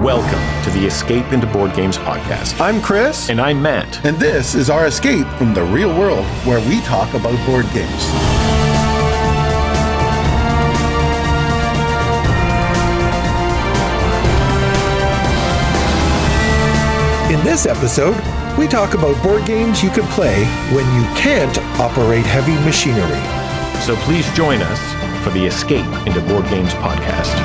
Welcome to the Escape into Board Games podcast. I'm Chris. And I'm Matt. And this is our escape from the real world where we talk about board games. In this episode, we talk about board games you can play when you can't operate heavy machinery. So please join us for the Escape into Board Games podcast.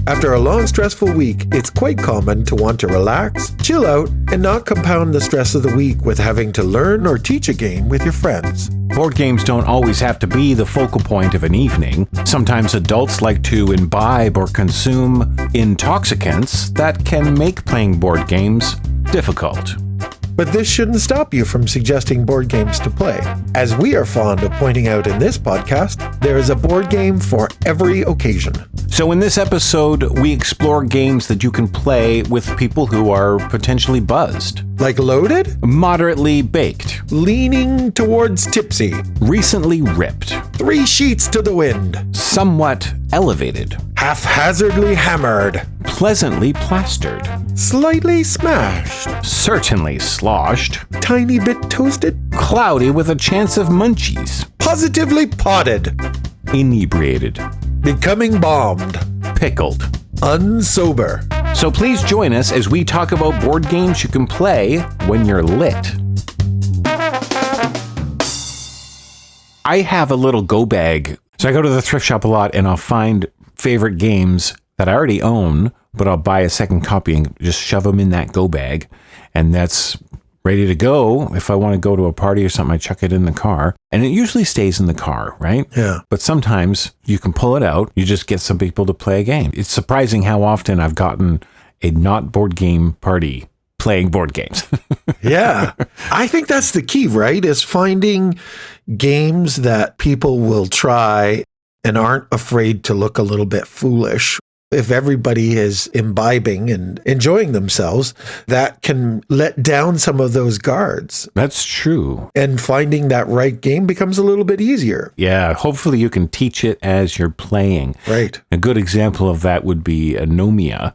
After a long, stressful week, it's quite common to want to relax, chill out, and not compound the stress of the week with having to learn or teach a game with your friends. Board games don't always have to be the focal point of an evening. Sometimes adults like to imbibe or consume intoxicants that can make playing board games difficult. But this shouldn't stop you from suggesting board games to play. As we are fond of pointing out in this podcast, there is a board game for every occasion. So in this episode, we explore games that you can play with people who are potentially buzzed, Like loaded, moderately baked, leaning towards tipsy, recently ripped, 3 sheets to the wind, somewhat elevated, haphazardly hammered, pleasantly plastered, slightly smashed, certainly sloshed, tiny bit toasted, cloudy with a chance of munchies, positively potted, inebriated, becoming bombed, pickled. unsober. So please join us as we talk about board games you can play when you're lit. I have a little go bag. So I go to the thrift shop a lot and I'll find favorite games that I already own, but I'll buy a second copy and just shove them in that go bag. And that's ready to go. If I want to go to a party or something, I chuck it in the car. And it usually stays in the car, right? Yeah. But sometimes you can pull it out. You just get some people to play a game. It's surprising how often I've gotten a not board game party playing board games. Yeah. I think that's the key, right? Is finding games that people will try and aren't afraid to look a little bit foolish. If everybody is imbibing and enjoying themselves, that can let down some of those guards. That's true. And finding that right game becomes a little bit easier. Yeah, hopefully you can teach it as you're playing. Right. A good example of that would be Anomia,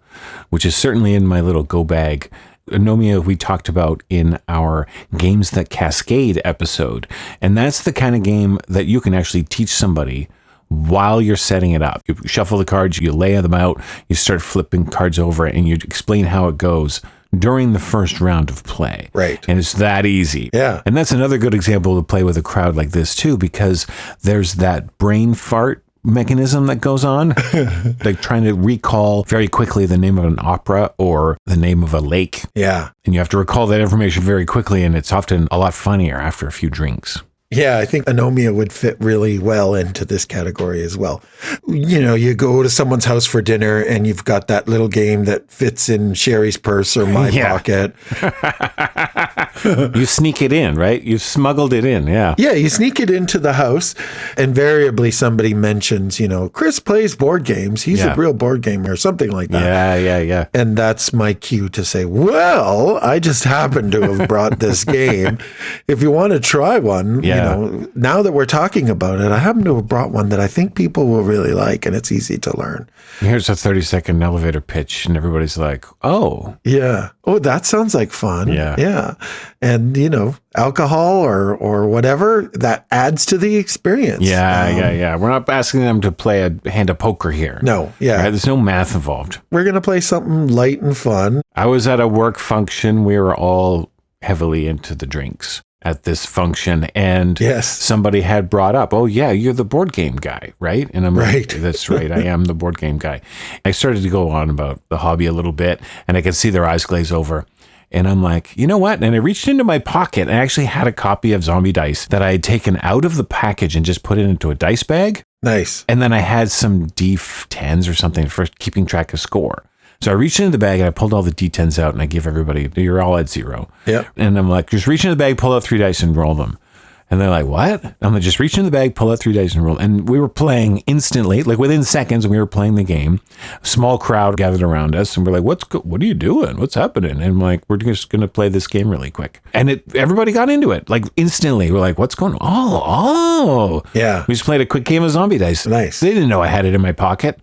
which is certainly in my little go bag. Anomia we talked about in our Games That Cascade episode. And that's the kind of game that you can actually teach somebody while you're setting it up. You shuffle the cards, you lay them out, you start flipping cards over, and you explain how it goes during the first round of play. Right. And it's that easy. Yeah. And that's another good example to play with a crowd like this too, because there's that brain fart mechanism that goes on, like trying to recall very quickly the name of an opera or the name of a lake. Yeah. And you have to recall that information very quickly, and it's often a lot funnier after a few drinks. Yeah, I think Anomia would fit really well into this category as well. You know, you go to someone's house for dinner and you've got that little game that fits in Sherry's purse or my pocket. You sneak it in, right? You've smuggled it in, yeah. Yeah, you sneak it into the house. Invariably, somebody mentions, you know, Chris plays board games. He's a real board gamer or something like that. Yeah. And that's my cue to say, well, I just happen to have brought this game. If you want to try one, you know, now that we're talking about it, I happen to have brought one that I think people will really like, and it's easy to learn. Here's a 30-second elevator pitch, and everybody's like, oh. Yeah. Oh, that sounds like fun. Yeah. And, you know, alcohol or whatever, that adds to the experience. Yeah. We're not asking them to play a hand of poker here. No, yeah. Right? There's no math involved. We're going to play something light and fun. I was at a work function. We were all heavily into the drinks at this function, and somebody had brought up, oh yeah, you're the board game guy, right? And I'm right. Like, that's right, I am the board game guy. I started to go on about the hobby a little bit, and I could see their eyes glaze over. And I'm like, you know what? And I reached into my pocket and I actually had a copy of Zombie Dice that I had taken out of the package and just put it into a dice bag. Nice. And then I had some D10s or something for keeping track of score. So I reached into the bag and I pulled all the D10s out and I gave everybody, you're all at 0. Yeah. And I'm like, just reach into the bag, pull out 3 dice and roll them. And they're like, what? I'm like, just reach in the bag, pull out 3 dice and roll. And we were playing instantly, like within seconds, we were playing the game. A small crowd gathered around us and we're like, what are you doing? What's happening? And I'm like, we're just going to play this game really quick. And everybody got into it, like instantly. We're like, what's going on? Oh. Yeah. We just played a quick game of zombie dice. Nice. They didn't know I had it in my pocket.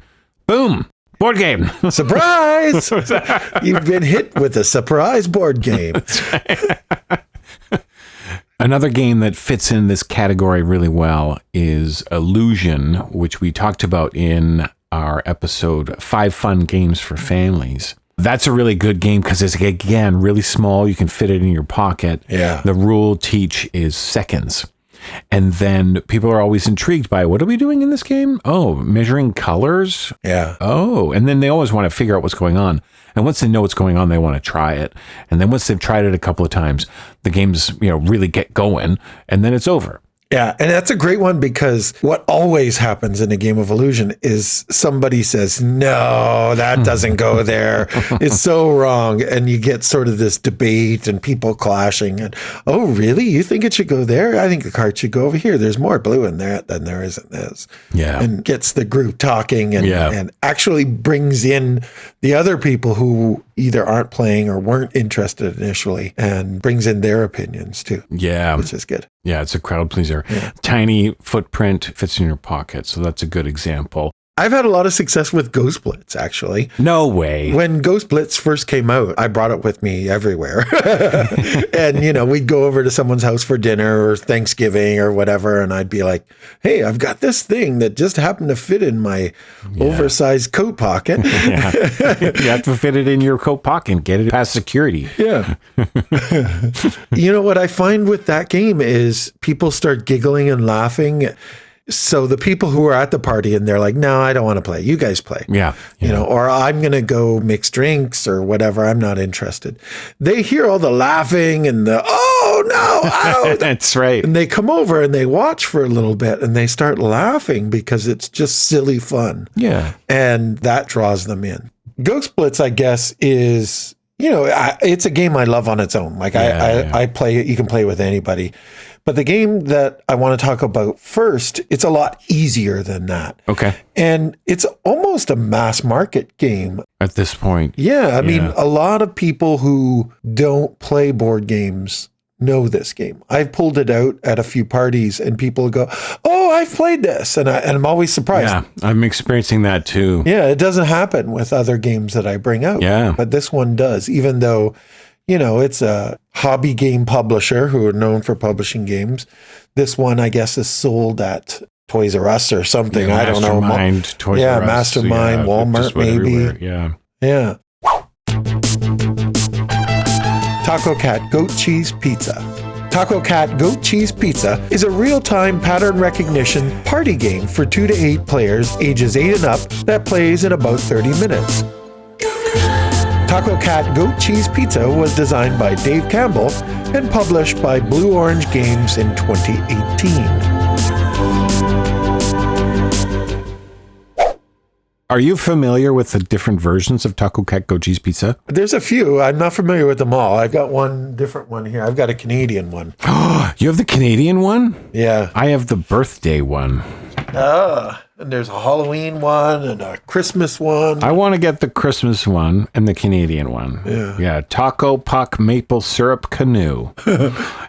Boom. Board game. Surprise! You've been hit with a surprise board game. Another game that fits in this category really well is Illusion, which we talked about in our episode 5 Fun Games for Families. That's a really good game because it's, again, really small. You can fit it in your pocket. Yeah. The rule teach is seconds. And then people are always intrigued by, what are we doing in this game? Oh, measuring colors? Yeah. Oh, and then they always want to figure out what's going on. And once they know what's going on, they want to try it. And then once they've tried it a couple of times, the games, really get going, and then it's over. Yeah, and that's a great one because what always happens in a game of Illusion is somebody says, no, that doesn't go there. It's so wrong. And you get sort of this debate and people clashing. And, oh, really? You think it should go there? I think the card should go over here. There's more blue in there than there is in this. Yeah. And gets the group talking and actually brings in the other people who either aren't playing or weren't interested initially and brings in their opinions too. Yeah. Which is good. Yeah, it's a crowd pleaser. Yeah. Tiny footprint, fits in your pocket. So that's a good example. I've had a lot of success with Ghost Blitz, actually. No way. When Ghost Blitz first came out, I brought it with me everywhere. And, we'd go over to someone's house for dinner or Thanksgiving or whatever. And I'd be like, hey, I've got this thing that just happened to fit in my oversized coat pocket. Yeah. You have to fit it in your coat pocket and get it past security. Yeah. What I find with that game is people start giggling and laughing. So the people who are at the party and they're like, no, I don't want to play. You guys play. Yeah. Or I'm going to go mix drinks or whatever. I'm not interested. They hear all the laughing and the, oh, no. Oh. That's right. And they come over and they watch for a little bit and they start laughing because it's just silly fun. Yeah. And that draws them in. Ghost Blitz, I guess, is, it's a game I love on its own. Like I play it. You can play it with anybody. But the game that I want to talk about first, it's a lot easier than that. Okay. And it's almost a mass market game. At this point. Yeah. I mean, a lot of people who don't play board games know this game. I've pulled it out at a few parties and people go, oh, I've played this. And I'm always surprised. Yeah, I'm experiencing that too. Yeah, it doesn't happen with other games that I bring out. Yeah. But this one does, even though, it's a hobby game publisher who are known for publishing games. This one, I guess, is sold at Toys R Us or something. I don't know. Mastermind, Toys R Us. Mastermind, Walmart, maybe. Everywhere. Yeah. Taco Cat Goat Cheese Pizza. Taco Cat Goat Cheese Pizza is a real-time pattern recognition party game for 2 to 8 players ages 8 and up that plays in about 30 minutes. Taco Cat Goat Cheese Pizza was designed by Dave Campbell and published by Blue Orange Games in 2018. Are you familiar with the different versions of Taco Cat Goat Cheese Pizza? There's a few. I'm not familiar with them all. I've got one different one here. I've got a Canadian one. You have the Canadian one? Yeah. I have the birthday one. And there's a Halloween one and a Christmas one. I want to get the Christmas one and the Canadian one. Yeah. Taco Puck Maple Syrup Canoe.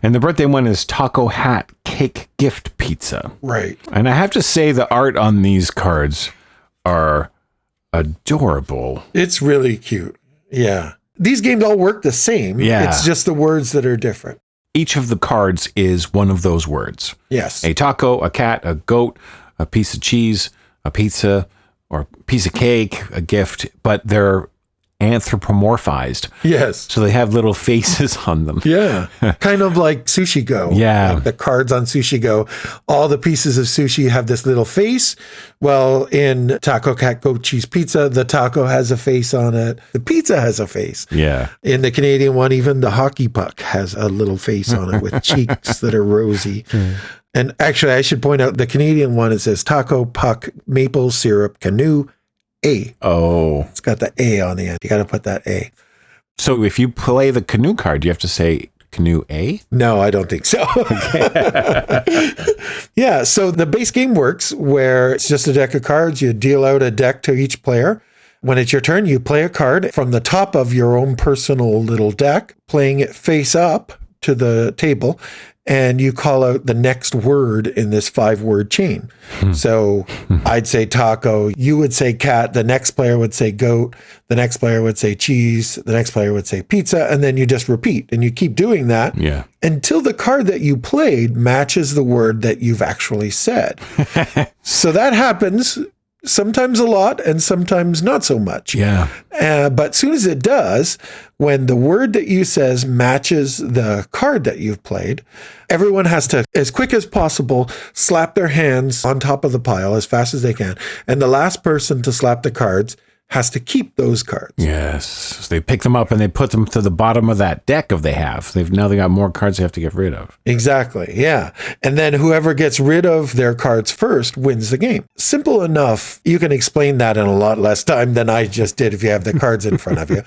And the birthday one is Taco Hat Cake Gift Pizza. Right. And I have to say the art on these cards are adorable. It's really cute. Yeah. These games all work the same. Yeah. It's just the words that are different. Each of the cards is one of those words. Yes. A taco, a cat, a goat, a piece of cheese, a pizza, or a piece of cake, a gift, but they're anthropomorphized. Yes. So they have little faces on them. Yeah. Kind of like Sushi Go. Yeah. Like the cards on Sushi Go. All the pieces of sushi have this little face. Well, in Taco Cat Goat Cheese Pizza, the taco has a face on it. The pizza has a face. Yeah. In the Canadian one, even the hockey puck has a little face on it with cheeks that are rosy. And actually, I should point out the Canadian one, it says Taco Puck Maple Syrup Canoe A. Oh. It's got the A on the end. You got to put that A. So if you play the canoe card, you have to say Canoe A? No, I don't think so. Yeah, so the base game works where it's just a deck of cards. You deal out a deck to each player. When it's your turn, you play a card from the top of your own personal little deck, playing it face up to the table, and you call out the next word in this 5-word chain. So I'd say taco, you would say cat, the next player would say goat, the next player would say cheese, the next player would say pizza, and then you just repeat. And you keep doing that until the card that you played matches the word that you've actually said. So that happens sometimes a lot and sometimes not so much. Yeah. But as soon as it does, when the word that you says matches the card that you've played, everyone has to, as quick as possible, slap their hands on top of the pile as fast as they can. And the last person to slap the cards has to keep those cards. Yes. So they pick them up and they put them to the bottom of that deck if they have. Now they got more cards they have to get rid of. Exactly. Yeah. And then whoever gets rid of their cards first wins the game. Simple enough. You can explain that in a lot less time than I just did if you have the cards in front of you.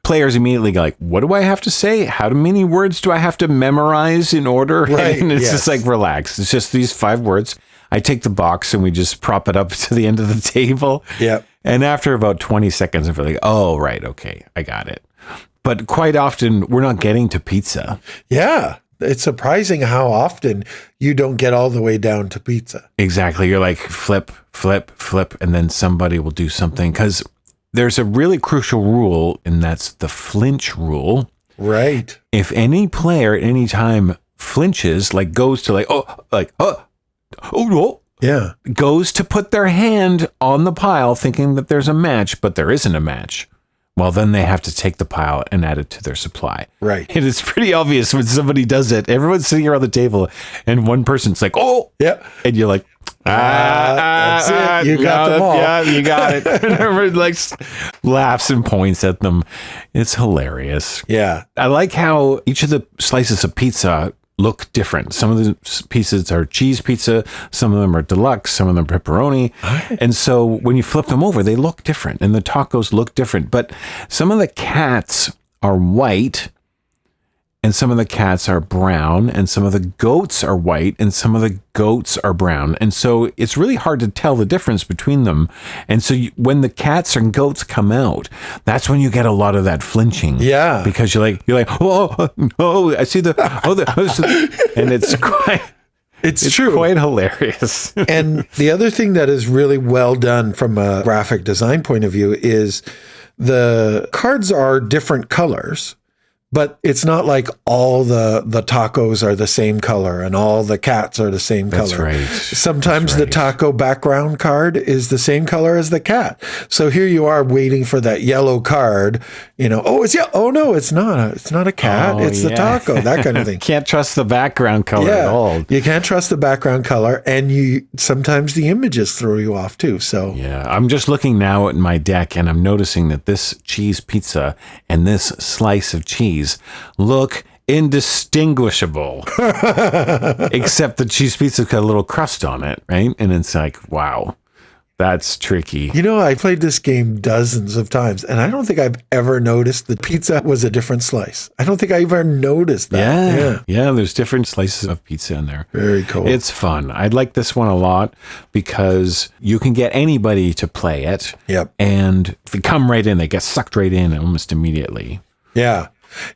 Players immediately go like, what do I have to say? How many words do I have to memorize in order? Right. And it's just like, relax. It's just these 5 words. I take the box and we just prop it up to the end of the table. Yeah. And after about 20 seconds, we're like, oh, right. Okay. I got it. But quite often we're not getting to pizza. Yeah. It's surprising how often you don't get all the way down to pizza. Exactly. You're like flip, flip, flip. And then somebody will do something because there's a really crucial rule, and that's the flinch rule. Right. If any player at any time flinches, like goes to Yeah. goes to put their hand on the pile thinking that there's a match, but there isn't a match, well, then they have to take the pile and add it to their supply. Right. And it's pretty obvious when somebody does it. Everyone's sitting around the table and one person's like, oh, yeah. And you're like, that's it. You got them all. Yeah, you got it. And everyone like laughs and points at them. It's hilarious. Yeah. I like how each of the slices of pizza look different. Some of the pieces are cheese pizza, some of them are deluxe, some of them pepperoni. And so when you flip them over, they look different and the tacos look different. But some of the cats are white and some of the cats are brown and some of the goats are white and some of the goats are brown. And so it's really hard to tell the difference between them. And so when the cats and goats come out, that's when you get a lot of that flinching. Yeah. Because you're like, oh, I see and it's quite... It's true. Quite hilarious. And the other thing that is really well done from a graphic design point of view is the cards are different colors. But it's not like all the tacos are the same color and all the cats are the same color. That's right. Sometimes the taco background card is the same color as the cat. So here you are waiting for that yellow card, it's oh no, it's not. It's not a cat. It's the taco, that kind of thing. Can't trust the background color at all. You can't trust the background color, and sometimes the images throw you off too. So yeah, I'm just looking now at my deck and I'm noticing that this cheese pizza and this slice of cheese look indistinguishable, except the cheese pizza's got a little crust on it, right? And it's like, wow, that's tricky. I played this game dozens of times, and I don't think I've ever noticed the pizza was a different slice. I don't think I ever noticed that. Yeah, there's different slices of pizza in there. Very cool. It's fun. I like this one a lot because you can get anybody to play it. Yep. And if they come right in, they get sucked right in almost immediately. Yeah.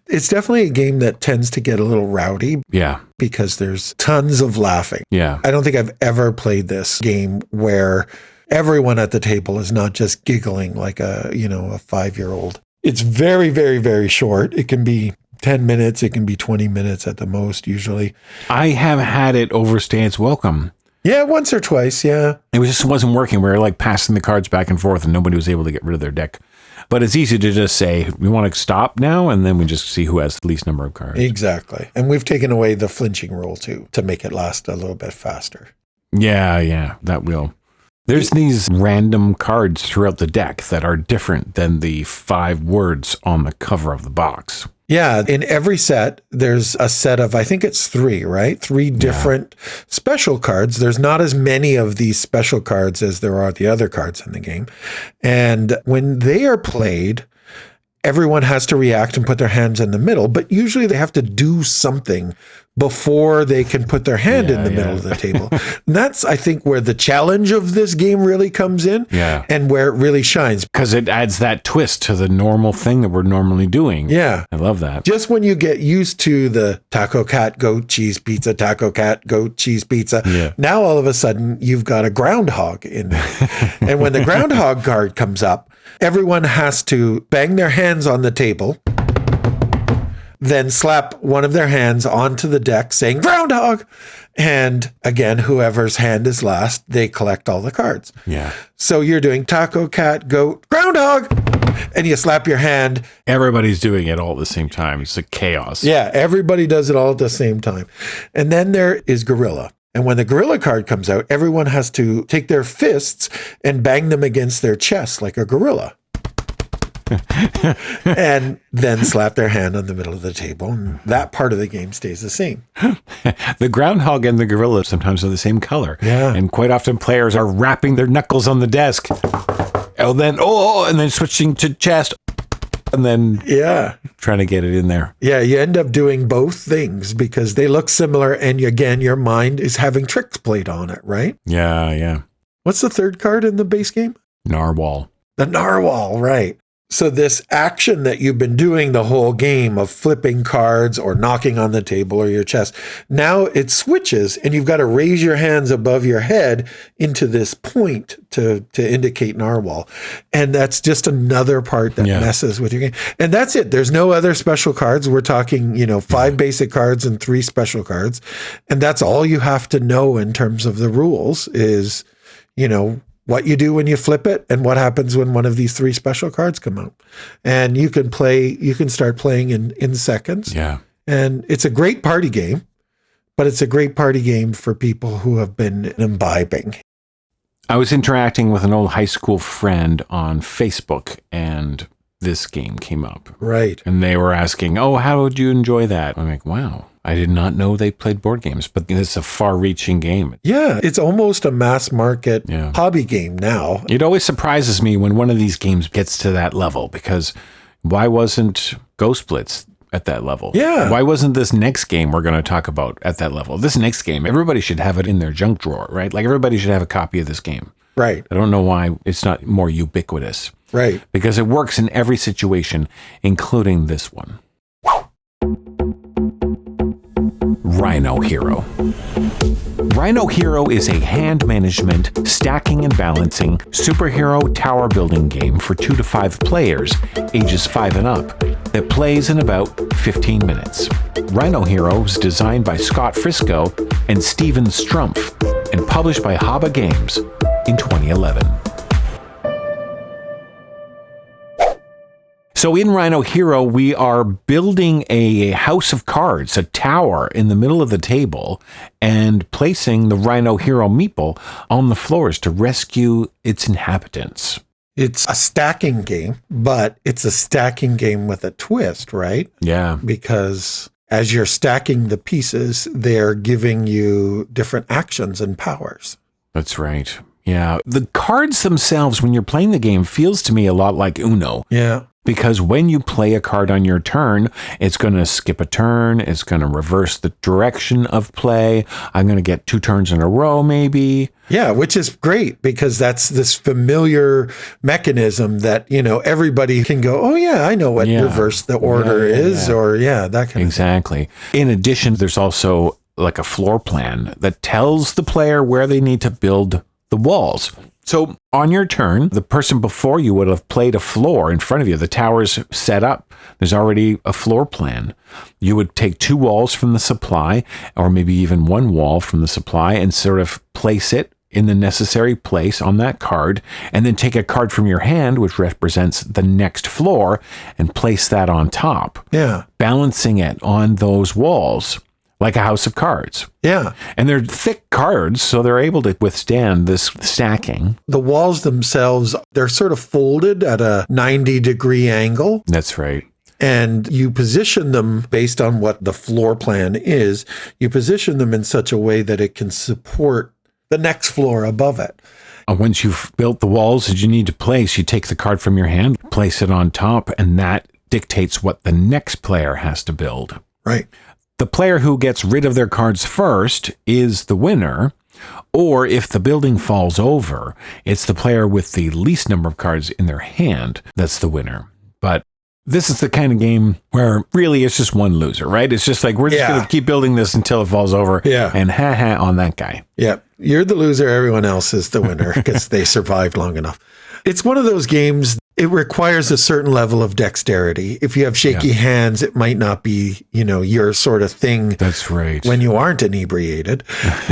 It's definitely a game that tends to get a little rowdy. Yeah. Because there's tons of laughing. Yeah. I don't think I've ever played this game where everyone at the table is not just giggling like a 5-year-old. It's very, very, very short. It can be 10 minutes. It can be 20 minutes at the most, usually. I have had it overstay its welcome. Yeah, once or twice. Yeah. It just wasn't working. We were like passing the cards back and forth and nobody was able to get rid of their deck. But it's easy to just say, we want to stop now, and then we just see who has the least number of cards. Exactly. And we've taken away the flinching rule, too, to make it last a little bit faster. Yeah, that will. There's these random cards throughout the deck that are different than the 5 words on the cover of the box. Yeah, in every set, there's a set of, I think it's 3, right? 3 different special cards. There's not as many of these special cards as there are the other cards in the game. And when they are played, everyone has to react and put their hands in the middle, but usually they have to do something before they can put their hand in the middle of the table. And that's, I think, where the challenge of this game really comes in and where it really shines. Because it adds that twist to the normal thing that we're normally doing. Yeah. I love that. Just when you get used to the taco, cat, goat, cheese, pizza, taco, cat, goat, cheese, pizza, now all of a sudden you've got a groundhog in there. And when the groundhog card comes up, everyone has to bang their hands on the table, then slap one of their hands onto the deck saying groundhog. And again, whoever's hand is last, they collect all the cards. Yeah. So you're doing taco, cat, goat, groundhog, and you slap your hand. Everybody's doing it all at the same time. It's a chaos. Yeah, everybody does it all at the same time. And then there is gorilla. And when the gorilla card comes out, everyone has to take their fists and bang them against their chest like a gorilla. And then slap their hand on the middle of the table. And that part of the game stays the same. The groundhog and the gorilla sometimes are the same color. Yeah. And quite often players are rapping their knuckles on the desk. And then switching to chest. And then trying to get it in there. Yeah, you end up doing both things because they look similar. And again, your mind is having tricks played on it, right? Yeah. What's the third card in the base game? Narwhal. The narwhal, right. So this action that you've been doing the whole game of flipping cards or knocking on the table or your chest, now it switches and you've got to raise your hands above your head into this point to indicate narwhal. And that's just another part that messes with your game. And that's it. There's no other special cards. We're talking, 5 basic cards and 3 special cards. And that's all you have to know in terms of the rules is, what you do when you flip it and what happens when one of these 3 special cards come out. And you can start playing in seconds. Yeah. And it's a great party game, but it's a great party game for people who have been imbibing. I was interacting with an old high school friend on Facebook and this game came up. Right. And they were asking, how would you enjoy that? I'm like, wow. I did not know they played board games, but it's a far-reaching game. Yeah, it's almost a mass market hobby game now. It always surprises me when one of these games gets to that level, because why wasn't Ghost Blitz at that level? Yeah. Why wasn't this next game we're going to talk about at that level? This next game, everybody should have it in their junk drawer, right? Like everybody should have a copy of this game. Right. I don't know why it's not more ubiquitous. Right. Because it works in every situation, including this one. Rhino Hero. Rhino Hero is a hand management, stacking and balancing superhero tower building game for 2 to 5 players, ages 5 and up, that plays in about 15 minutes. Rhino Hero was designed by Scott Frisco and Steven Strumpf and published by Haba Games in 2011. So in Rhino Hero, we are building a house of cards, a tower in the middle of the table, and placing the Rhino Hero meeple on the floors to rescue its inhabitants. It's a stacking game, but it's a stacking game with a twist, right? Yeah. Because as you're stacking the pieces, they're giving you different actions and powers. That's right. Yeah. The cards themselves, when you're playing the game, feels to me a lot like Uno. Yeah. Because when you play a card on your turn, it's going to skip a turn. It's going to reverse the direction of play. I'm going to get 2 turns in a row, maybe. Yeah, which is great because that's this familiar mechanism that, everybody can go, oh, yeah, I know what reverse the order is, or that kind of thing. Exactly. In addition, there's also like a floor plan that tells the player where they need to build the walls. So on your turn, the person before you would have played a floor in front of you. The tower's set up. There's already a floor plan. You would take 2 walls from the supply, or maybe even 1 wall from the supply, and sort of place it in the necessary place on that card, and then take a card from your hand, which represents the next floor, and place that on top. Yeah. Balancing it on those walls. Like a house of cards. Yeah. And they're thick cards, so they're able to withstand this stacking. The walls themselves, they're sort of folded at a 90-degree angle. That's right. And you position them based on what the floor plan is. You position them in such a way that it can support the next floor above it. Once you've built the walls that you need to place, you take the card from your hand, place it on top, and that dictates what the next player has to build. Right. The player who gets rid of their cards first is the winner, or if the building falls over, it's the player with the least number of cards in their hand that's the winner. But this is the kind of game where really it's just one loser, right? It's just like, we're just going to keep building this until it falls over and ha on that guy. Yeah. You're the loser. Everyone else is the winner because they survived long enough. It's one of those games, it requires a certain level of dexterity. If you have shaky hands, it might not be, your sort of thing. That's right. When you aren't inebriated.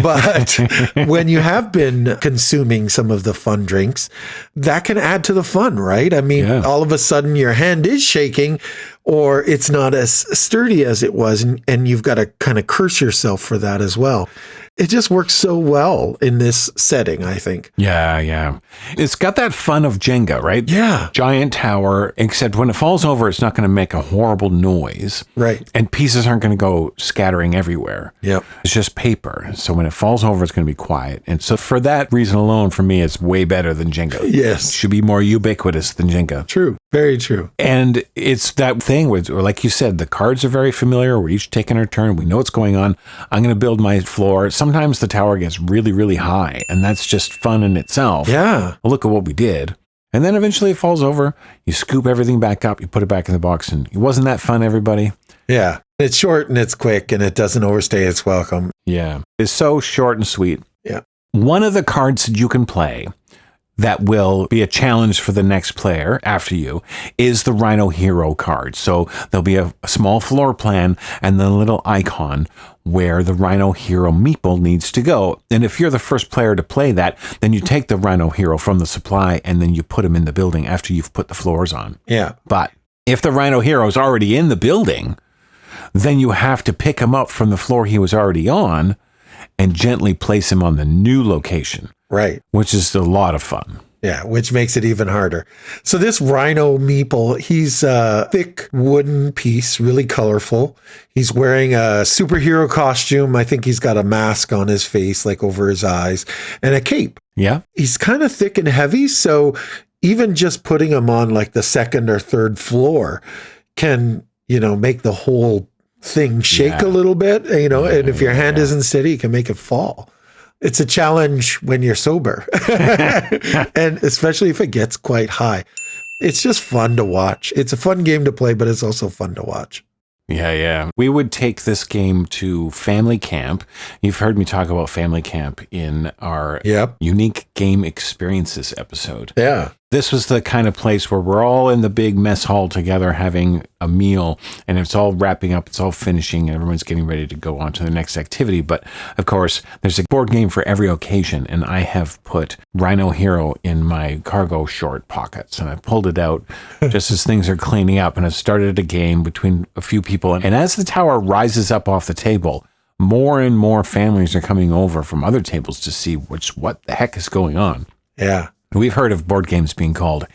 But when you have been consuming some of the fun drinks, that can add to the fun, right? I mean, all of a sudden your hand is shaking or it's not as sturdy as it was. And you've got to kind of curse yourself for that as well. It just works so well in this setting, I think. Yeah. It's got that fun of Jenga, right? Yeah. Giant tower, except when it falls over, it's not going to make a horrible noise. Right. And pieces aren't going to go scattering everywhere. Yep. It's just paper. So when it falls over, it's going to be quiet. And so for that reason alone, for me, it's way better than Jenga. Yes. It should be more ubiquitous than Jenga. True. Very true. And it's that thing where, like you said, the cards are very familiar. We're each taking our turn. We know what's going on. I'm going to build my floor. Sometimes the tower gets really, really high, and that's just fun in itself. Yeah. Look at what we did. And then eventually it falls over. You scoop everything back up. You put it back in the box. And wasn't that fun, everybody? Yeah. It's short and it's quick, and it doesn't overstay its welcome. Yeah. It's so short and sweet. Yeah. One of the cards that you can play that will be a challenge for the next player after you is the Rhino Hero card. So there'll be a small floor plan and then a little icon where the Rhino Hero meeple needs to go. And if you're the first player to play that, then you take the Rhino Hero from the supply and then you put him in the building after you've put the floors on. Yeah. But if the Rhino Hero is already in the building, then you have to pick him up from the floor he was already on and gently place him on the new location. Right. Which is a lot of fun. Yeah, which makes it even harder. So this Rhino meeple, he's a thick wooden piece, really colorful. He's wearing a superhero costume. I think he's got a mask on his face, like over his eyes, and a cape. Yeah. He's kind of thick and heavy. So even just putting him on like the second or third floor can, make the whole thing shake a little bit, and if your hand isn't steady, it can make it fall. It's a challenge when you're sober, and especially if it gets quite high. It's just fun to watch. It's a fun game to play, but it's also fun to watch. Yeah. We would take this game to family camp. You've heard me talk about family camp in our unique game experiences episode. Yeah. This was the kind of place where we're all in the big mess hall together having a meal, and it's all wrapping up, it's all finishing, and everyone's getting ready to go on to the next activity. But of course, there's a board game for every occasion, and I have put Rhino Hero in my cargo short pockets, and I pulled it out just as things are cleaning up, and I've started a game between a few people. And as the tower rises up off the table, more and more families are coming over from other tables to see what the heck is going on. Yeah. We've heard of board games being called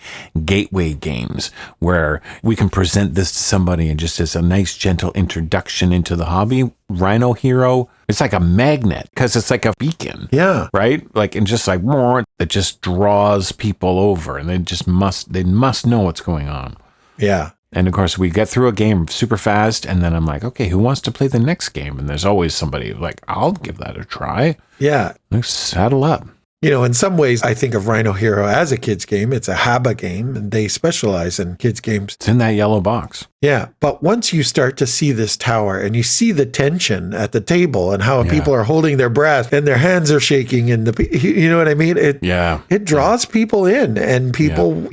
gateway games, where we can present this to somebody and just as a nice, gentle introduction into the hobby. Rhino Hero, it's like a magnet because it's like a beacon. Yeah. Right? And just like more, that just draws people over, and they must know what's going on. Yeah. And of course, we get through a game super fast, and then I'm like, okay, who wants to play the next game? And there's always somebody like, I'll give that a try. Yeah. Like, saddle up. In some ways, I think of Rhino Hero as a kid's game. It's a HABA game, and they specialize in kids' games. It's in that yellow box. Yeah. But once you start to see this tower and you see the tension at the table and how people are holding their breath and their hands are shaking, and you know what I mean? It draws people in, and people,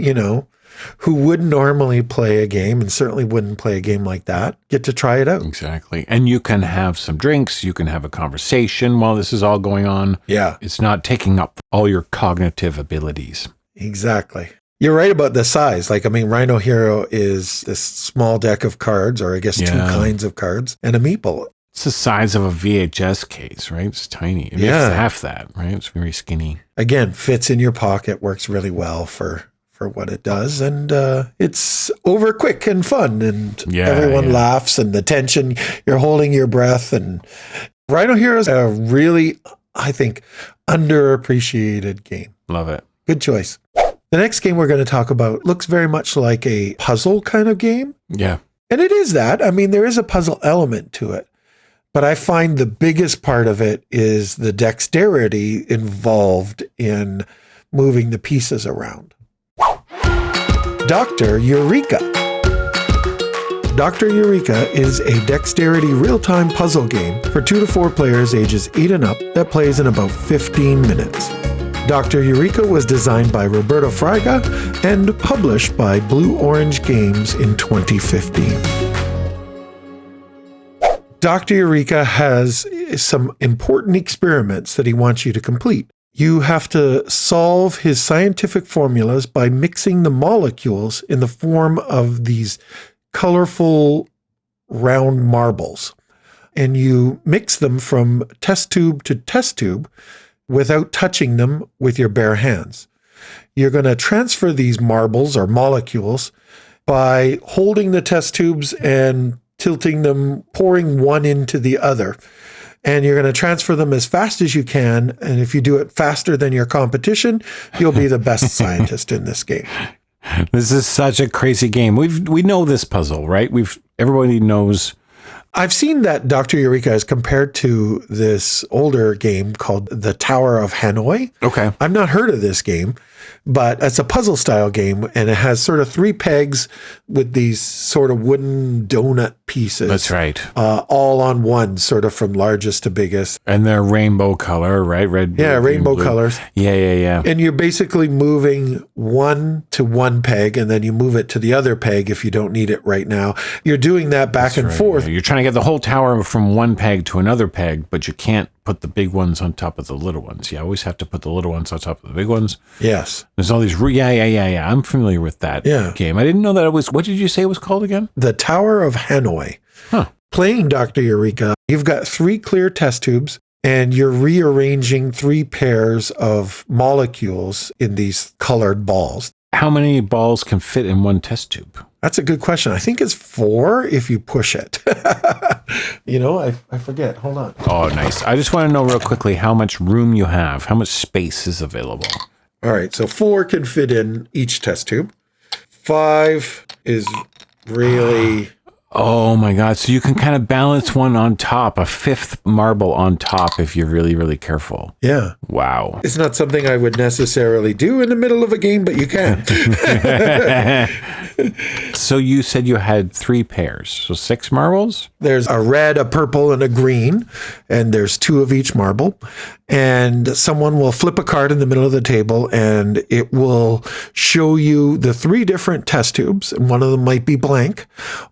who wouldn't normally play a game and certainly wouldn't play a game like that get to try it out. Exactly. And you can have some drinks. You can have a conversation while this is all going on. Yeah. It's not taking up all your cognitive abilities. Exactly. You're right about the size. Rhino Hero is this small deck of cards, or I guess two kinds of cards, and a meeple. It's the size of a VHS case, right? It's tiny. It's half that, right? It's very skinny. Again, fits in your pocket, works really well for what it does, and it's over quick and fun, and everyone laughs, and the tension, you're holding your breath, and Rhino Hero is a really, I think, underappreciated game. Love it. Good choice. The next game we're going to talk about looks very much like a puzzle kind of game. Yeah. And it is that. I mean, there is a puzzle element to it. But I find the biggest part of it is the dexterity involved in moving the pieces around. Dr. Eureka. Dr. Eureka is a dexterity real-time puzzle game for 2 to 4 players ages 8 and up that plays in about 15 minutes. Dr. Eureka was designed by Roberto Fraga and published by Blue Orange Games in 2015. Dr. Eureka has some important experiments that he wants you to complete. You have to solve his scientific formulas by mixing the molecules in the form of these colorful round marbles. And you mix them from test tube to test tube without touching them with your bare hands. You're going to transfer these marbles or molecules by holding the test tubes and tilting them, pouring one into the other. And you're going to transfer them as fast as you can. And if you do it faster than your competition, you'll be the best scientist in this game. This is such a crazy game. We know this puzzle, right? Everybody knows. I've seen that Dr. Eureka is compared to this older game called The Tower of Hanoi. Okay. I've not heard of this game, but it's a puzzle style game, and it has sort of 3 pegs with these sort of wooden donut pieces. That's right. All on one, sort of from largest to biggest. And they're rainbow color, right? Red, blue, rainbow blue. colors. Yeah. And you're basically moving one to one peg, and then you move it to the other peg if you don't need it right now. You're doing that back and forth. You're trying to get the whole tower from one peg to another peg, but you can't put the big ones on top of the little ones. You always have to put the little ones on top of the big ones. Yes. There's all these. Yeah. I'm familiar with that game. I didn't know that it was. What did you say it was called again? The Tower of Hanoi. Huh. Playing Dr. Eureka, you've got 3 clear test tubes, and you're rearranging 3 pairs of molecules in these colored balls. How many balls can fit in one test tube? That's a good question. I think it's 4 if you push it. I forget. Hold on. Oh, nice. I just want to know real quickly how much room you have, how much space is available. All right. So 4 can fit in each test tube. 5 is really... Oh my God. So you can kind of balance one on top, a 5th marble on top if you're really, really careful. Yeah. Wow. It's not something I would necessarily do in the middle of a game, but you can. So you said you had 3 pairs. So 6 marbles? There's a red, a purple, and a green, and there's 2 of each marble. And someone will flip a card in the middle of the table, and it will show you the 3 different test tubes, and one of them might be blank,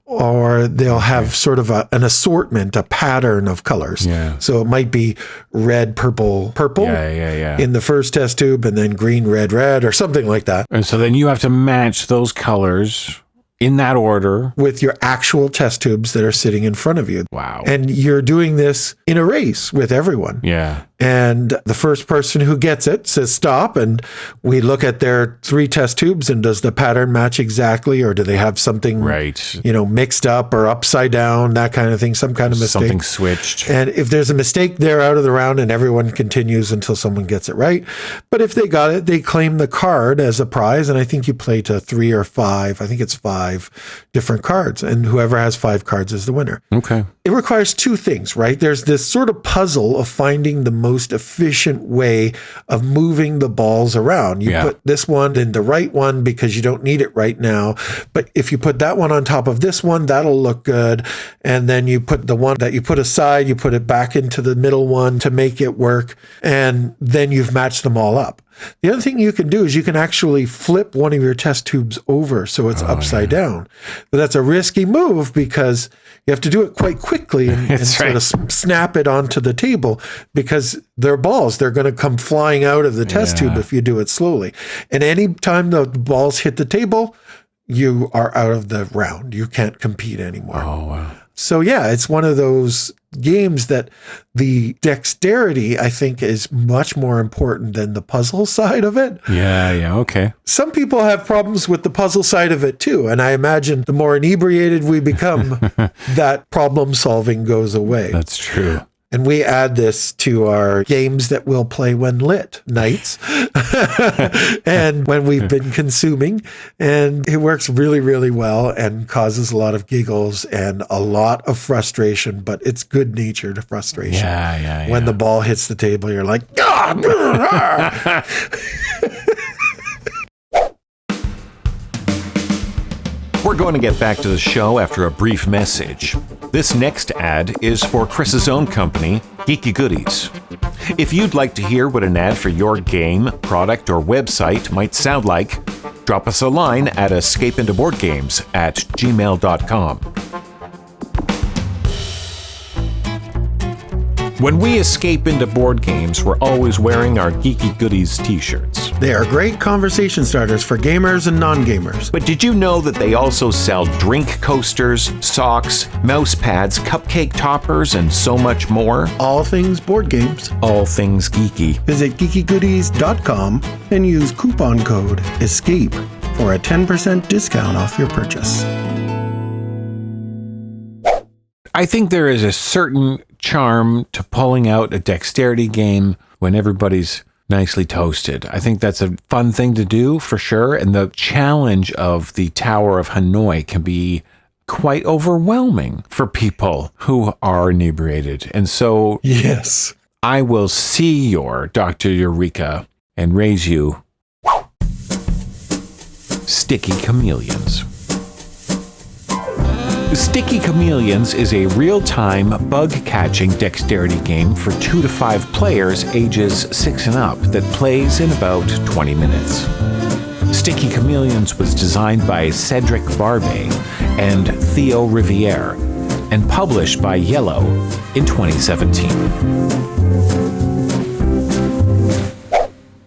or they'll have sort of an assortment, a pattern of colors. Yeah. So it might be red, purple, purple in the first test tube, and then green, red, red, or something like that. And so then you have to match those colors in that order with your actual test tubes that are sitting in front of you. Wow. And you're doing this in a race with everyone. Yeah. And the first person who gets it says stop, and we look at their 3 test tubes, and does the pattern match exactly, or do they have something mixed up or upside down, that kind of thing, some kind of mistake. Something switched. And if there's a mistake, they're out of the round, and everyone continues until someone gets it right. But if they got it, they claim the card as a prize, and I think you play to 3 or 5. I think it's 5 different cards, and whoever has 5 cards is the winner. Okay. It requires 2 things, right? There's this sort of puzzle of finding the most efficient way of moving the balls around. You put this one in the right one because you don't need it right now. But if you put that one on top of this one, that'll look good. And then you put the one that you put aside, you put it back into the middle one to make it work. And then you've matched them all up. The other thing you can do is you can actually flip one of your test tubes over so it's upside down. But that's a risky move because you have to do it quite quickly and sort of snap it onto the table because they're balls. They're going to come flying out of the test tube if you do it slowly. And any time the balls hit the table, you are out of the round. You can't compete anymore. Oh, wow. So yeah, it's one of those games that the dexterity, I think, is much more important than the puzzle side of it. Yeah, okay. Some people have problems with the puzzle side of it too. And I imagine the more inebriated we become, that problem solving goes away. That's true. And we add this to our games that we'll play when lit nights and when we've been consuming. And it works really, really well and causes a lot of giggles and a lot of frustration, but it's good-natured frustration. Yeah. When the ball hits the table, you're like, ah! We're going to get back to the show after a brief message. This next ad is for Chris's own company, Geeky Goodies. If you'd like to hear what an ad for your game, product, or website might sound like, drop us a line at escapeintoboardgames@gmail.com. When we escape into board games, we're always wearing our Geeky Goodies t-shirts. They are great conversation starters for gamers and non-gamers. But did you know that they also sell drink coasters, socks, mouse pads, cupcake toppers, and so much more? All things board games. All things geeky. Visit geekygoodies.com and use coupon code ESCAPE for a 10% discount off your purchase. I think there is a certain charm to pulling out a dexterity game when everybody's nicely toasted. I think that's a fun thing to do for sure. And the challenge of the Tower of Hanoi can be quite overwhelming for people who are inebriated. And so yes, I will see your Dr. Eureka and raise you Sticky Chameleons. Sticky Chameleons is a real-time bug-catching dexterity game for 2 to 5 players ages 6 and up that plays in about 20 minutes. Sticky Chameleons was designed by Cedric Barbet and Theo Riviere and published by Yellow in 2017.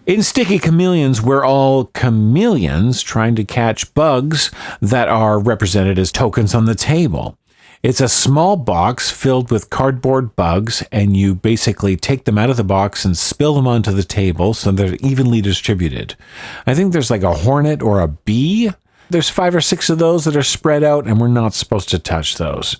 In Sticky Chameleons, we're all chameleons trying to catch bugs that are represented as tokens on the table. It's a small box filled with cardboard bugs, and you basically take them out of the box and spill them onto the table so they're evenly distributed. I think there's like a hornet or a bee. There's 5 or 6 of those that are spread out, and we're not supposed to touch those.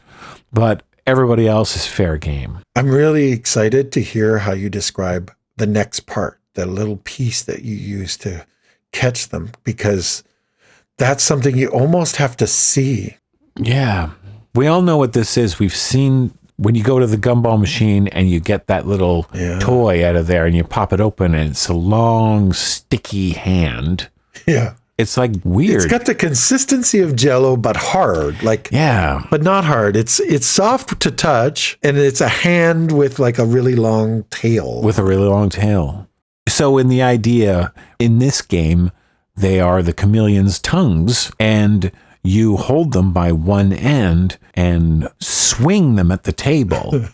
But everybody else is fair game. I'm really excited to hear how you describe the next part. The little piece that you use to catch them, because that's something you almost have to see. Yeah. We all know what this is. We've seen when you go to the gumball machine and you get that little toy out of there and you pop it open and it's a long, sticky hand. Yeah. It's like weird. It's got the consistency of Jell-O, but hard. But not hard. It's soft to touch, and it's a hand with like a really long tail. So in the idea, in this game, they are the chameleon's tongues, and you hold them by one end and swing them at the table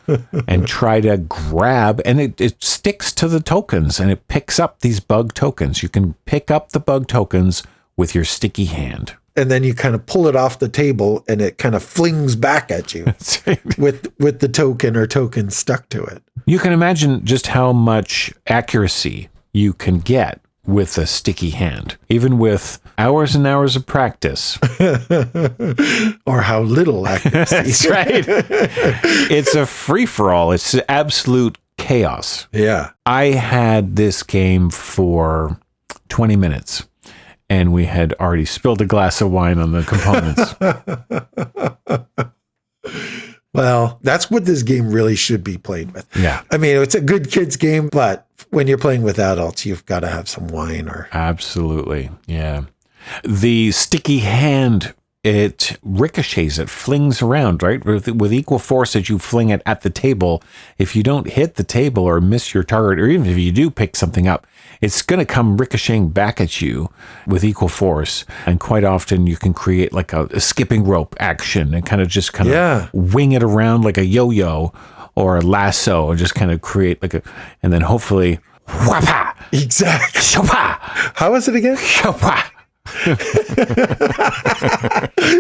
and try to grab, and it sticks to the tokens, and it picks up these bug tokens. You can pick up the bug tokens with your sticky hand. And then you kind of pull it off the table, and it kind of flings back at you with the token or tokens stuck to it. You can imagine just how much accuracy you can get with a sticky hand, even with hours and hours of practice. Or how little accuracy. That's right. It's a free-for-all. It's absolute chaos. Yeah. I had this game for 20 minutes. And we had already spilled a glass of wine on the components. Well, that's what this game really should be played with. Yeah. I mean, it's a good kids game, but when you're playing with adults, you've got to have some wine or... Absolutely. Yeah. The sticky hand, it ricochets, it flings around, right? With equal force as you fling it at the table. If you don't hit the table or miss your target, or even if you do pick something up, it's going to come ricocheting back at you with equal force. And quite often you can create like a skipping rope action and kind of wing it around like a yo-yo or a lasso and just kind of create and then hopefully, whapa! Exactly. Shopa! How is it again? Shopa!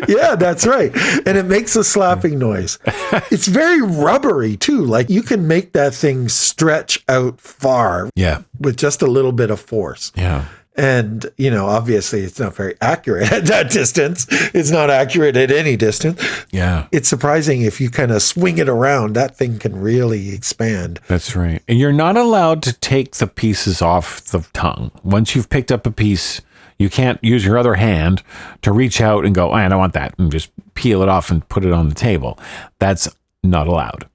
Yeah, that's right. And it makes a slapping noise. It's very rubbery too. Like you can make that thing stretch out far with just a little bit of force. Yeah. And, obviously it's not very accurate at that distance. It's not accurate at any distance. Yeah. It's surprising if you kind of swing it around, that thing can really expand. That's right. And you're not allowed to take the pieces off the tongue. Once you've picked up a piece, you can't use your other hand to reach out and go, I don't want that, and just peel it off and put it on the table. That's not allowed.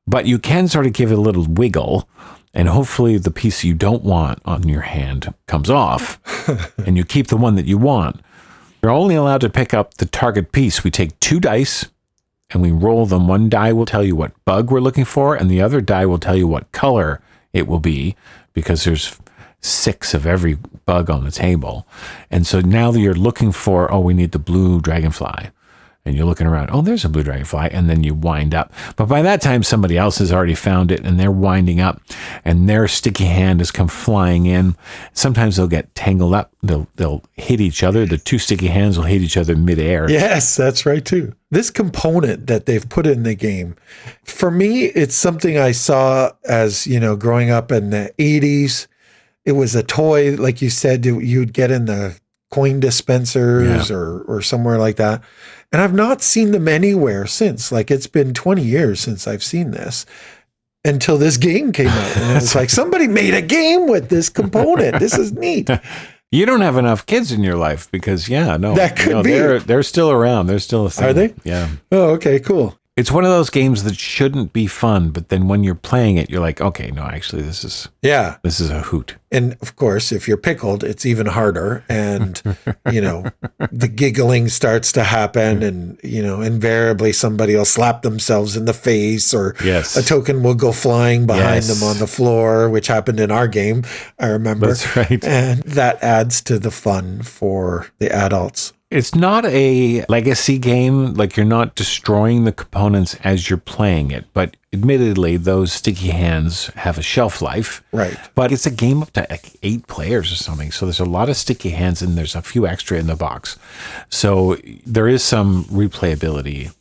But you can sort of give it a little wiggle, and hopefully the piece you don't want on your hand comes off, and you keep the one that you want. You're only allowed to pick up the target piece. We take 2 dice, and we roll them. One die will tell you what bug we're looking for, and the other die will tell you what color it will be, because there's 6 of every bug on the table. And so now that you're looking for, we need the blue dragonfly. And you're looking around, there's a blue dragonfly, and then you wind up. But by that time, somebody else has already found it, and they're winding up, and their sticky hand has come flying in. Sometimes they'll get tangled up. They'll hit each other. The 2 sticky hands will hit each other midair. Yes, that's right, too. This component that they've put in the game, for me, it's something I saw as, growing up in the 80s. It was a toy, like you said, you'd get in the coin dispensers or somewhere like that. And I've not seen them anywhere since. Like, it's been 20 years since I've seen this until this game came out. And it's like, somebody made a game with this component. This is neat. You don't have enough kids in your life because, that could be. They're still around. They're still a thing. Are they? Yeah. Oh, okay, cool. It's one of those games that shouldn't be fun, but then when you're playing it, you're like, okay, no, actually, this is a hoot. And of course, if you're pickled, it's even harder. And, the giggling starts to happen, and, invariably somebody will slap themselves in the face, or a token will go flying behind them on the floor, which happened in our game, I remember. That's right. And that adds to the fun for the adults. It's not a legacy game, like you're not destroying the components as you're playing it, but admittedly, those sticky hands have a shelf life. Right. But it's a game up to 8 players or something, so there's a lot of sticky hands, and there's a few extra in the box. So there is some replayability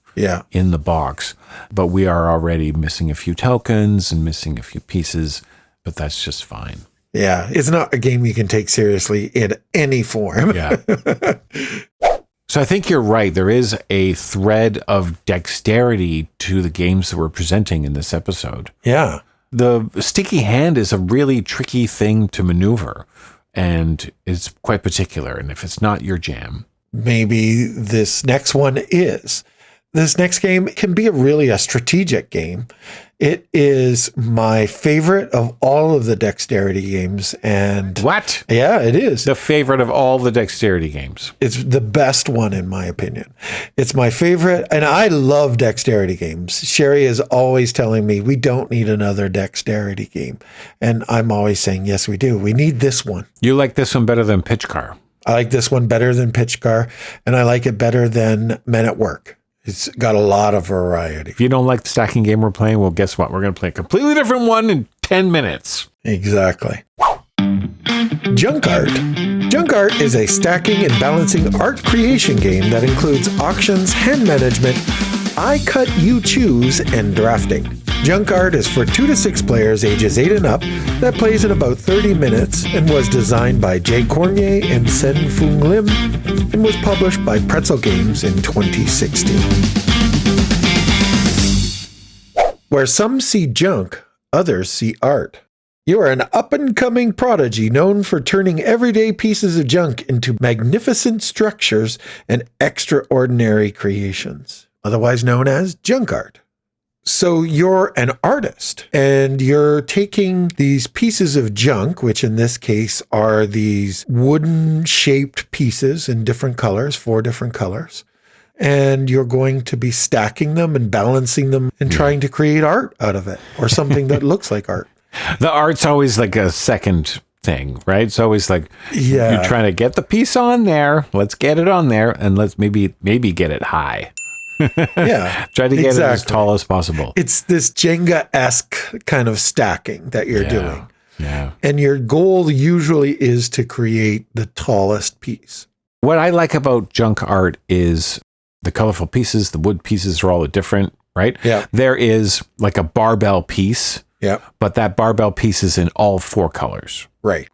in the box, but we are already missing a few tokens and missing a few pieces, but that's just fine. Yeah, it's not a game you can take seriously in any form. Yeah. So I think you're right. There is a thread of dexterity to the games that we're presenting in this episode. Yeah. The sticky hand is a really tricky thing to maneuver, and it's quite particular. And if it's not your jam, maybe this next one is. This next game can be really a strategic game. It is my favorite of all of the dexterity games. And what? Yeah, it is. The favorite of all the dexterity games. It's the best one, in my opinion. It's my favorite. And I love dexterity games. Sherry is always telling me we don't need another dexterity game. And I'm always saying, yes, we do. We need this one. You like this one better than Pitch Car? I like this one better than Pitch Car. And I like it better than Men at Work. It's got a lot of variety. If you don't like the stacking game we're playing, well, guess what? We're going to play a completely different one in 10 minutes. Exactly. Junk Art. Junk Art is a stacking and balancing art creation game that includes auctions, hand management, I cut, you choose, and drafting. Junk Art is for 2 to 6 players ages 8 and up that plays in about 30 minutes and was designed by Jay Cormier and Sen Fung Lim and was published by Pretzel Games in 2016. Where some see junk, others see art. You are an up-and-coming prodigy known for turning everyday pieces of junk into magnificent structures and extraordinary creations, otherwise known as junk art. So you're an artist, and you're taking these pieces of junk, which in this case are these wooden-shaped pieces in different colors, 4 different colors, and you're going to be stacking them and balancing them and trying to create art out of it, or something that looks like art. The art's always like a second thing, right? It's always like you're trying to get the piece on there. Let's get it on there, and let's maybe get it high. Yeah. Try to get it as tall as possible. It's this Jenga-esque kind of stacking that you're doing. Yeah. And your goal usually is to create the tallest piece. What I like about junk art is the colorful pieces. The wood pieces are all different, right? Yeah. There is like a barbell piece. Yeah. But that barbell piece is in all 4 colors. Right.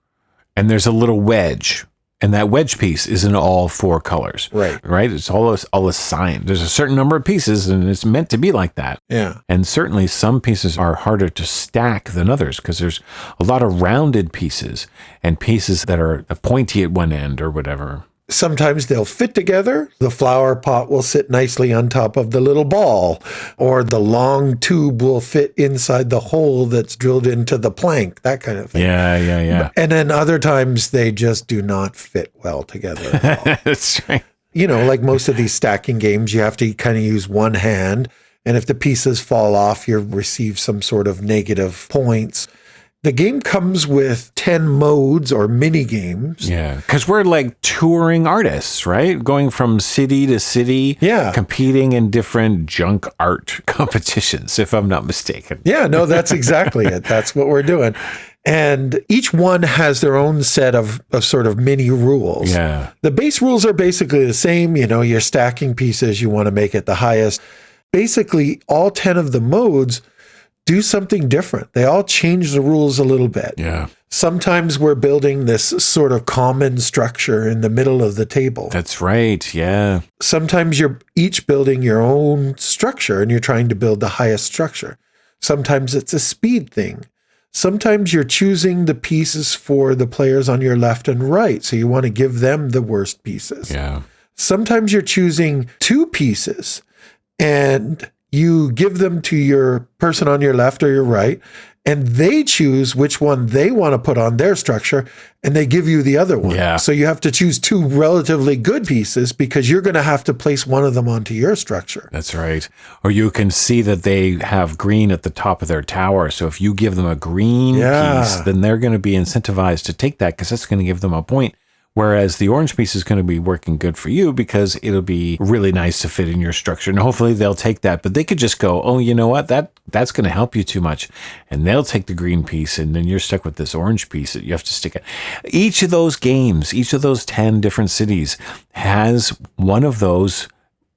and there's a little wedge. And that wedge piece is in all 4 colors. Right. Right? It's all assigned. There's a certain number of pieces, and it's meant to be like that. Yeah. And certainly some pieces are harder to stack than others because there's a lot of rounded pieces and pieces that are pointy at one end or whatever. Sometimes they'll fit together. The flower pot will sit nicely on top of the little ball, or the long tube will fit inside the hole that's drilled into the plank, that kind of thing. Yeah. And then other times they just do not fit well together at all. That's right. You know, like most of these stacking games, you have to kind of use one hand. And if the pieces fall off, you receive some sort of negative points. The game comes with 10 modes or mini games. Yeah, because we're like touring artists, right? Going from city to city, competing in different junk art competitions, if I'm not mistaken. Yeah, no, that's exactly it. That's what we're doing. And each one has their own set of sort of mini rules. Yeah. The base rules are basically the same. You know, you're stacking pieces, you want to make it the highest. Basically, all 10 of the modes do something different. They all change the rules a little bit. Yeah. Sometimes we're building this sort of common structure in the middle of the table. That's right. Yeah. Sometimes you're each building your own structure and you're trying to build the highest structure. Sometimes it's a speed thing. Sometimes you're choosing the pieces for the players on your left and right. So you want to give them the worst pieces. Yeah. Sometimes you're choosing 2 pieces and you give them to your person on your left or your right, and they choose which one they want to put on their structure, and they give you the other one. Yeah. So you have to choose 2 relatively good pieces because you're going to have to place one of them onto your structure. That's right. Or you can see that they have green at the top of their tower. So if you give them a green piece, then they're going to be incentivized to take that because that's going to give them a point. Whereas the orange piece is going to be working good for you because it'll be really nice to fit in your structure. And hopefully they'll take that. But they could just go, oh, you know what? That's going to help you too much. And they'll take the green piece. And then you're stuck with this orange piece that you have to stick it. Each of those games, each of those 10 different cities has one of those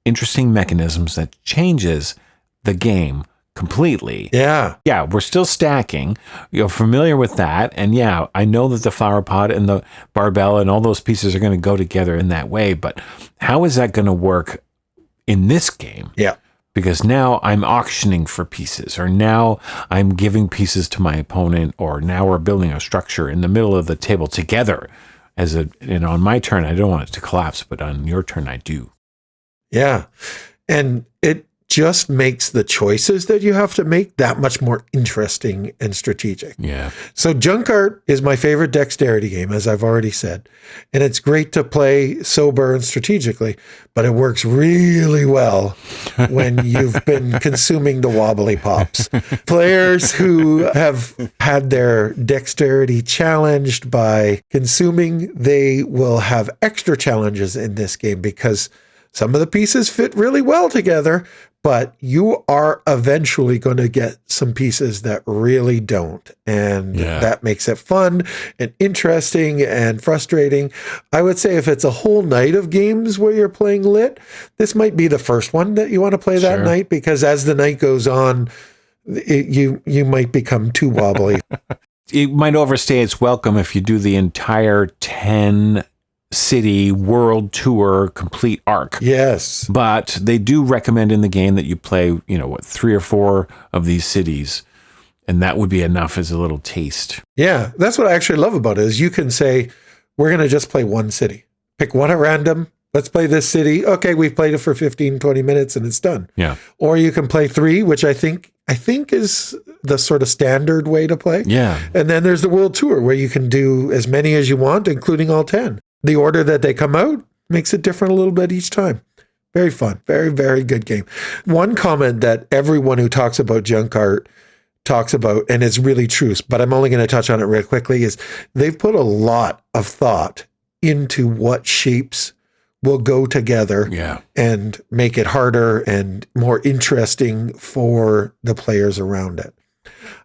interesting mechanisms that changes the game completely. Yeah. Yeah, we're still stacking. You're familiar with that. And yeah, I know that the flower pot and the barbell and all those pieces are going to go together in that way. But how is that going to work in this game? Yeah. Because now I'm auctioning for pieces, or now I'm giving pieces to my opponent, or now we're building a structure in the middle of the table together. And on my turn, I don't want it to collapse, but on your turn, I do. Yeah. And it just makes the choices that you have to make that much more interesting and strategic. Yeah. So Junk Art is my favorite dexterity game, as I've already said. And it's great to play sober and strategically, but it works really well when you've been consuming the wobbly pops. Players who have had their dexterity challenged by consuming, they will have extra challenges in this game because some of the pieces fit really well together, but you are eventually going to get some pieces that really don't. And that makes it fun and interesting and frustrating. I would say if it's a whole night of games where you're playing lit, this might be the first one that you want to play that night, because as the night goes on, you might become too wobbly. It might overstay its welcome if you do the entire 10 city world tour complete arc. Yes. But they do recommend in the game that you play, 3 or 4 of these cities. And that would be enough as a little taste. Yeah. That's what I actually love about it is you can say, we're going to just play one city. Pick one at random. Let's play this city. Okay, we've played it for 15, 20 minutes and it's done. Yeah. Or you can play 3, which I think is the sort of standard way to play. Yeah. And then there's the world tour where you can do as many as you want, including all 10. The order that they come out makes it different a little bit each time. Very fun. Very, very good game. One comment that everyone who talks about Junk Art talks about, and it's really true, but I'm only going to touch on it real quickly, is they've put a lot of thought into what shapes will go together and make it harder and more interesting for the players around it.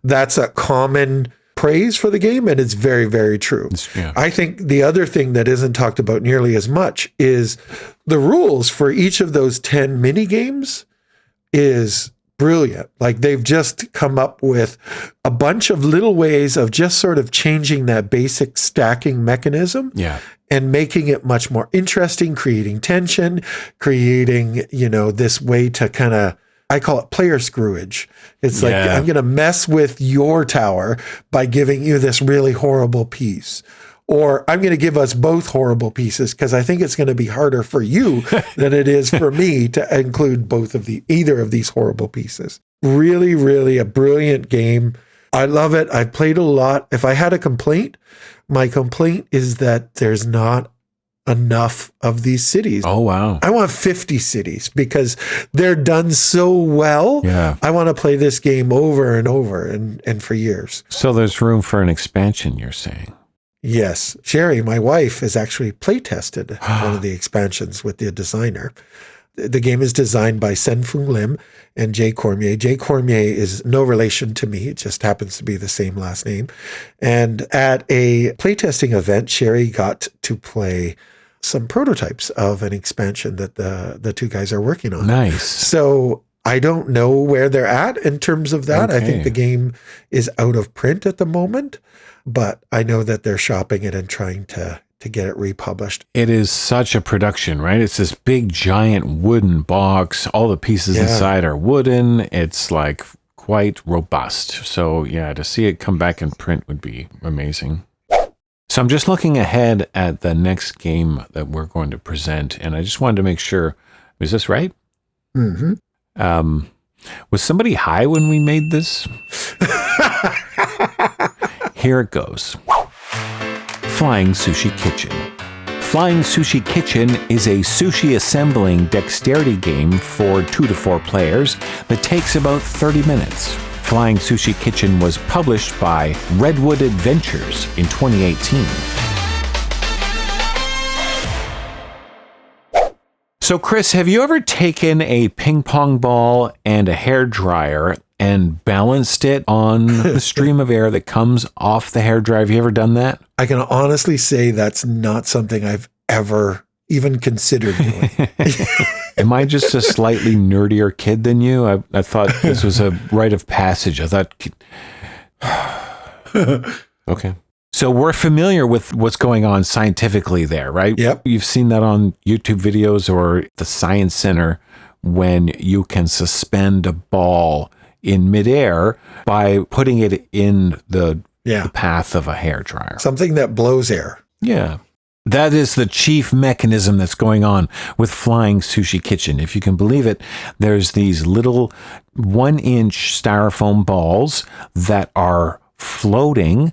That's a common praise for the game, and it's very, very true. I think the other thing that isn't talked about nearly as much is the rules for each of those 10 mini games is brilliant. Like they've just come up with a bunch of little ways of just sort of changing that basic stacking mechanism. Yeah. And making it much more interesting, creating tension, creating, this way to kind of, I call it player screwage. It's like, I'm going to mess with your tower by giving you this really horrible piece. Or I'm going to give us both horrible pieces because I think it's going to be harder for you than it is for me to include either of these horrible pieces. Really, really a brilliant game. I love it. I've played a lot. If I had a complaint, my complaint is that there's not enough of these cities. Oh, wow. I want 50 cities because they're done so well. Yeah. I want to play this game over and over and for years. So there's room for an expansion, you're saying? Yes. Sherry, my wife, has actually play tested one of the expansions with the designer. The game is designed by Sen-Fung Lim and Jay Cormier. Jay Cormier is no relation to me. It just happens to be the same last name. And at a playtesting event, Sherry got to play some prototypes of an expansion that the two guys are working on. Nice. So I don't know where they're at in terms of that. Okay. I think the game is out of print at the moment, but I know that they're shopping it and trying to get it republished. It is such a production, right? It's this big, giant wooden box. All the pieces inside are wooden. It's like quite robust. So yeah, to see it come back in print would be amazing. So I'm just looking ahead at the next game that we're going to present, and I just wanted to make sure, is this right? Mm-hmm. Was somebody high when we made this? Here it goes. Flying Sushi Kitchen. Flying Sushi Kitchen is a sushi assembling dexterity game for 2 to 4 players that takes about 30 minutes. Flying Sushi Kitchen was published by Redwood Adventures in 2018. So Chris, have you ever taken a ping pong ball and a hairdryer and balanced it on the stream of air that comes off the hairdryer? Have you ever done that? I can honestly say that's not something I've ever even considered doing. Am I just a slightly nerdier kid than you? I thought this was a rite of passage. I thought... Okay. So we're familiar with what's going on scientifically there, right? Yep. You've seen that on YouTube videos or the Science Center when you can suspend a ball in midair by putting it in the path of a hairdryer. Something that blows air. Yeah. That is the chief mechanism that's going on with Flying Sushi Kitchen. If you can believe it, there's these little 1-inch styrofoam balls that are floating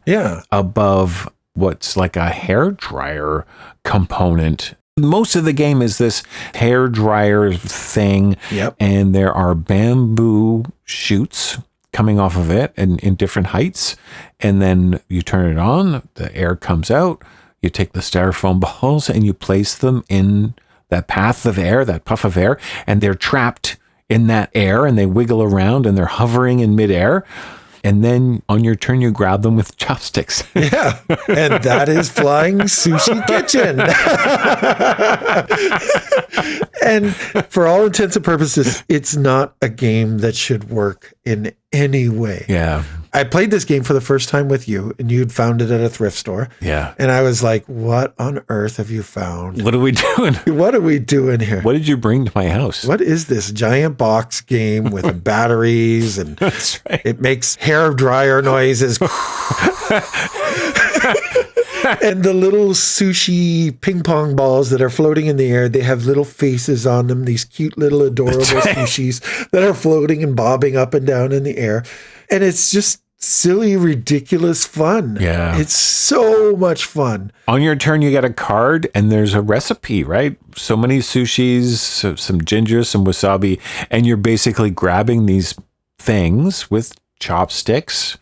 above what's like a hairdryer component. Most of the game is this hairdryer thing, and there are bamboo shoots coming off of it and in different heights. And then you turn it on, the air comes out, you take the styrofoam balls and you place them in that path of air, that puff of air, and they're trapped in that air and they wiggle around and they're hovering in midair. And then on your turn, you grab them with chopsticks. Yeah. And that is Flying Sushi Kitchen. And for all intents and purposes, it's not a game that should work in any way. Yeah. I played this game for the first time with you, and you'd found it at a thrift store. Yeah. And I was like, what on earth have you found? What are we doing? What are we doing here? What did you bring to my house? What is this giant box game with batteries? And That's right. It makes hair dryer noises. And the little sushi ping pong balls that are floating in the air, they have little faces on them, these cute little adorable sushis that are floating and bobbing up and down in the air. And it's just silly, ridiculous fun. Yeah. It's so much fun. On your turn, you get a card and there's a recipe, right? So many sushis, some ginger, some wasabi, and you're basically grabbing these things with chopsticks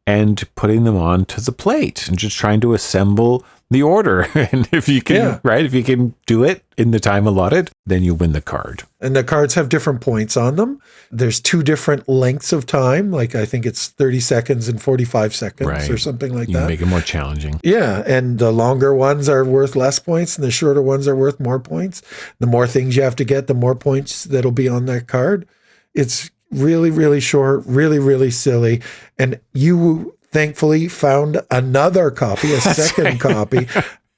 and putting them onto the plate and just trying to assemble the order. And if you can, if you can do it in the time allotted, then you win the card. And the cards have different points on them. There's 2 different lengths of time. Like I think it's 30 seconds and 45 seconds or something like that. You make it more challenging. Yeah. And the longer ones are worth less points and the shorter ones are worth more points. The more things you have to get, the more points that'll be on that card. It's really, really short, really, really silly. And you thankfully found another copy, a second copy,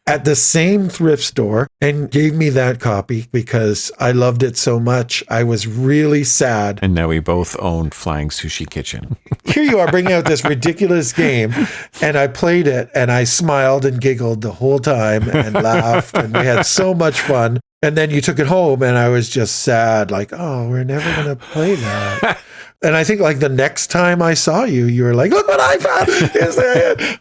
at the same thrift store and gave me that copy because I loved it so much. I was really sad. And now we both own Flying Sushi Kitchen. Here you are bringing out this ridiculous game, and I played it and I smiled and giggled the whole time and laughed, and we had so much fun. And then you took it home and I was just sad, like, oh, we're never going to play that. And I think like the next time I saw you, you were like, look what I found.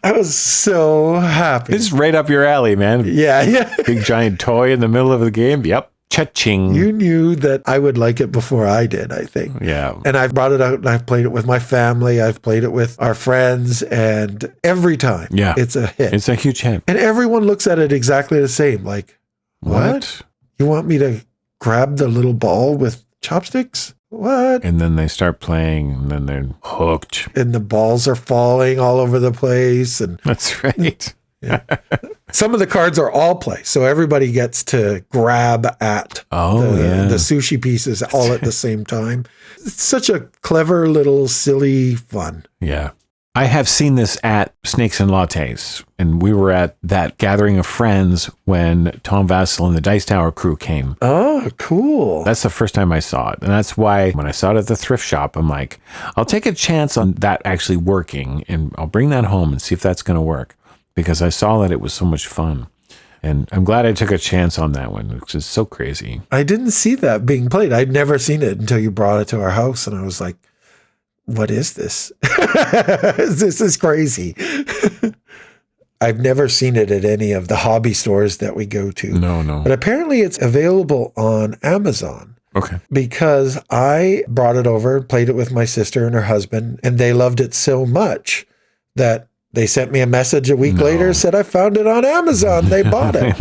I was so happy. This is right up your alley, man. Yeah. Big giant toy in the middle of the game. Yep. Cha-ching. You knew that I would like it before I did, I think. Yeah. And I brought it out and I've played it with my family. I've played it with our friends. And every time it's a hit. It's a huge hit. And everyone looks at it exactly the same. Like, what? You want me to grab the little ball with chopsticks? What? And then they start playing and then they're hooked. And the balls are falling all over the place. And that's right. Yeah. Some of the cards are all play. So everybody gets to grab at the sushi pieces all at the same time. It's such a clever little silly fun. Yeah. I have seen this at Snakes and Lattes, and we were at that gathering of friends when Tom Vassell and the Dice Tower crew came. Oh, cool. That's the first time I saw it. And that's why when I saw it at the thrift shop, I'm like, I'll take a chance on that actually working, and I'll bring that home and see if that's going to work, because I saw that it was so much fun. And I'm glad I took a chance on that one, which is so crazy. I didn't see that being played. I'd never seen it until you brought it to our house, and I was like, what is this? This is crazy. I've never seen it at any of the hobby stores that we go to. No. But apparently it's available on Amazon. Okay. Because I brought it over, played it with my sister and her husband, and they loved it so much that they sent me a message a week later, said, I found it on Amazon. They bought it.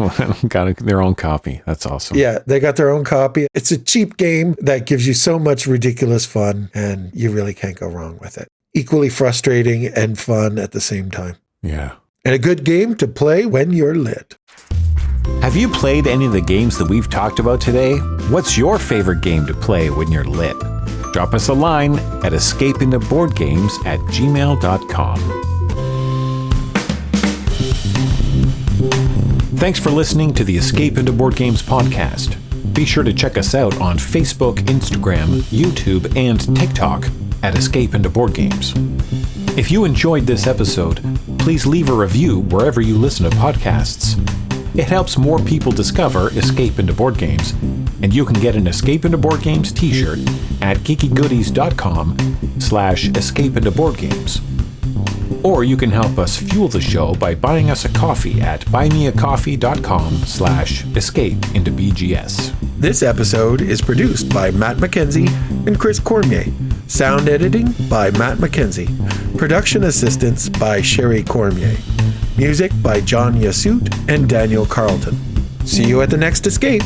Got their own copy. That's awesome. Yeah, they got their own copy. It's a cheap game that gives you so much ridiculous fun, and you really can't go wrong with it. Equally frustrating and fun at the same time. Yeah. And a good game to play when you're lit. Have you played any of the games that we've talked about today? What's your favorite game to play when you're lit? Drop us a line at escapeintoboardgames@gmail.com. Thanks for listening to the Escape Into Board Games podcast. Be sure to check us out on Facebook, Instagram, YouTube, and TikTok at Escape Into Board Games. If you enjoyed this episode, please leave a review wherever you listen to podcasts. It helps more people discover Escape Into Board Games, and you can get an Escape Into Board Games t-shirt at geekygoodies.com/escapeintoboardgames. Or you can help us fuel the show by buying us a coffee at buymeacoffee.com/escapeintoBGS. This episode is produced by Matt McKenzie and Chris Cormier. Sound editing by Matt McKenzie. Production assistance by Sherry Cormier. Music by John Yasut and Daniel Carlton. See you at the next escape.